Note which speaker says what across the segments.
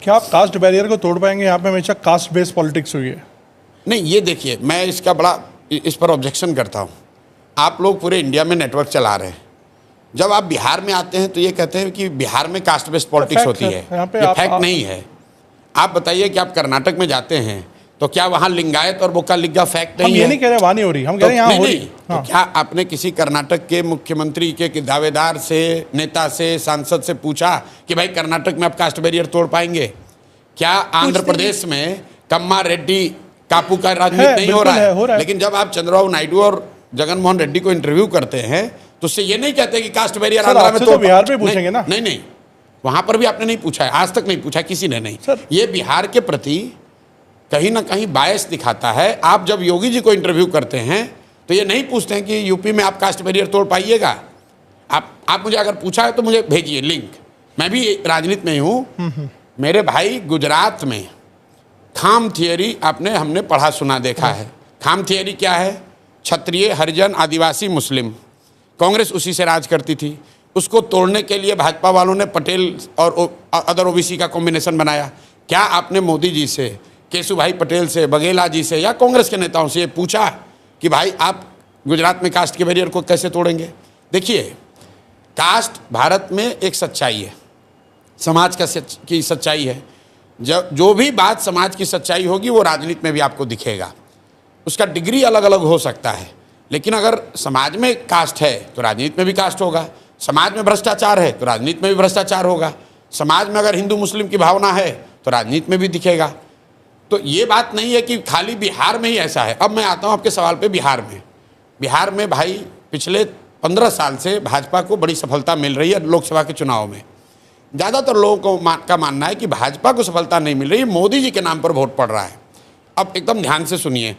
Speaker 1: क्या आप cast barrier को तोड़ पाएंगे? यहाँ पे हमेशा कास्ट बेस्ड पॉलिटिक्स हुई है।
Speaker 2: नहीं, ये देखिए, मैं इसका बड़ा इस पर ऑब्जेक्शन करता हूँ। आप लोग पूरे इंडिया में नेटवर्क चला रहे हैं, जब आप बिहार में आते हैं तो ये कहते हैं कि बिहार में कास्ट बेस्ड पॉलिटिक्स होती है। ये फैक्ट नहीं है। आप बताइए कि आप कर्नाटक में जाते हैं तो क्या वहाँ लिंगायत और बोका लिग्गा फैक्ट नहीं है?
Speaker 1: हम ये नहीं कह रहे वहाँ नहीं हो रही, हम कह रहे हैं यहाँ हो रही।
Speaker 2: तो क्या आपने किसी कर्नाटक के मुख्यमंत्री के दावेदार से, नेता से, सांसद से पूछा कि भाई कर्नाटक में आप कास्ट बैरियर तोड़ पाएंगे? क्या आंध्र प्रदेश में कम्मा रेड्डी कापू का राजनीति नहीं हो रहा है? लेकिन जब आप चंद्रबाबू नायडू और जगन मोहन रेड्डी को इंटरव्यू करते हैं तो उससे ये नहीं कहते कि कास्ट बैरियर आंध्र में तो
Speaker 1: बिहार में पूछेंगे ना।
Speaker 2: नहीं, वहां पर भी आपने नहीं पूछा है, आज तक नहीं पूछा किसी ने नहीं। ये बिहार के प्रति कहीं ना कहीं बायस दिखाता है। आप जब योगी जी को इंटरव्यू करते हैं तो ये नहीं पूछते हैं कि यूपी में आप कास्ट बैरियर तोड़ पाइएगा। आप मुझे अगर पूछा है तो मुझे भेजिए लिंक। मैं भी राजनीति में ही हूँ। मेरे भाई गुजरात में खाम थियरी हमने पढ़ा सुना देखा है। खाम थियरी क्या है? क्षत्रिय, हरिजन, आदिवासी, मुस्लिम, कांग्रेस उसी से राज करती थी। उसको तोड़ने के लिए भाजपा वालों ने पटेल और अदर ओबीसी का कॉम्बिनेशन बनाया। क्या आपने मोदी जी से, केशुभाई पटेल से, बघेला जी से या कांग्रेस के नेताओं से ये पूछा कि भाई आप गुजरात में कास्ट के बैरियर को कैसे तोड़ेंगे? देखिए, कास्ट भारत में एक सच्चाई है, समाज की सच्चाई है। जो भी बात समाज की सच्चाई होगी वो राजनीति में भी आपको दिखेगा। उसका डिग्री अलग अलग हो सकता है, लेकिन अगर समाज में कास्ट है तो राजनीति में भी कास्ट होगा। समाज में भ्रष्टाचार है तो राजनीति में भी भ्रष्टाचार होगा। समाज में अगर हिंदू मुस्लिम की भावना है तो राजनीति में भी दिखेगा। तो ये बात नहीं है कि खाली बिहार में ही ऐसा है। अब मैं आता हूँ आपके सवाल पे। बिहार में भाई पिछले 15 साल से भाजपा को बड़ी सफलता मिल रही है लोकसभा के चुनाव में। ज़्यादातर लोगों का मानना है कि भाजपा को सफलता नहीं मिल रही, मोदी जी के नाम पर वोट पड़ रहा है। अब एकदम ध्यान से सुनिए।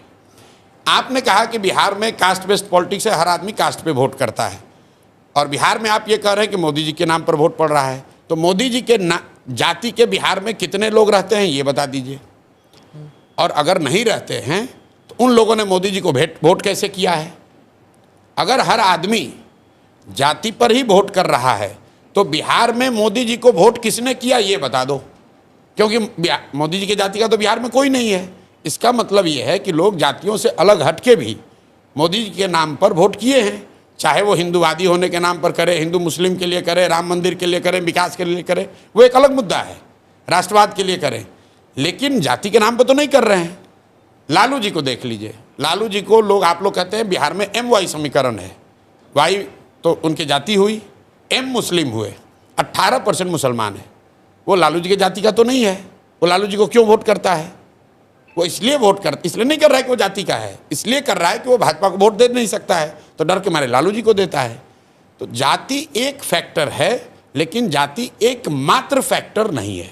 Speaker 2: आपने कहा कि बिहार में कास्ट बेस्ड पॉलिटिक्स है, हर आदमी कास्ट पे वोट करता है, और बिहार में आप ये कह रहे हैं कि मोदी जी के नाम पर वोट पड़ रहा है। तो मोदी जी के जाति के बिहार में कितने लोग रहते हैं ये बता दीजिए। और अगर नहीं रहते हैं तो उन लोगों ने मोदी जी को वोट कैसे किया है? अगर हर आदमी जाति पर ही वोट कर रहा है तो बिहार में मोदी जी को वोट किसने किया ये बता दो, क्योंकि मोदी जी की जाति का तो बिहार में कोई नहीं है। इसका मतलब ये है कि लोग जातियों से अलग हटके भी मोदी जी के नाम पर वोट किए हैं, चाहे वो हिंदूवादी होने के नाम पर करे, हिंदू मुस्लिम के लिए करे, राम मंदिर के लिए करें, विकास के लिए करें, वो एक अलग मुद्दा है, राष्ट्रवाद के लिए करें, लेकिन जाति के नाम पर तो नहीं कर रहे हैं। लालू जी को देख लीजिए। लालू जी को आप लोग कहते हैं बिहार में MY समीकरण है। Y तो उनकी जाति हुई, M मुस्लिम हुए, 18% मुसलमान है। वो लालू जी की जाति का तो नहीं है। वो लालू जी को क्यों वोट करता है? वो इसलिए नहीं कर रहा है कि वो जाति का है, इसलिए कर रहा है कि वो भाजपा को वोट दे नहीं सकता है, तो डर के मारे लालू जी को देता है। तो जाति एक फैक्टर है, लेकिन जाति एकमात्र फैक्टर नहीं है।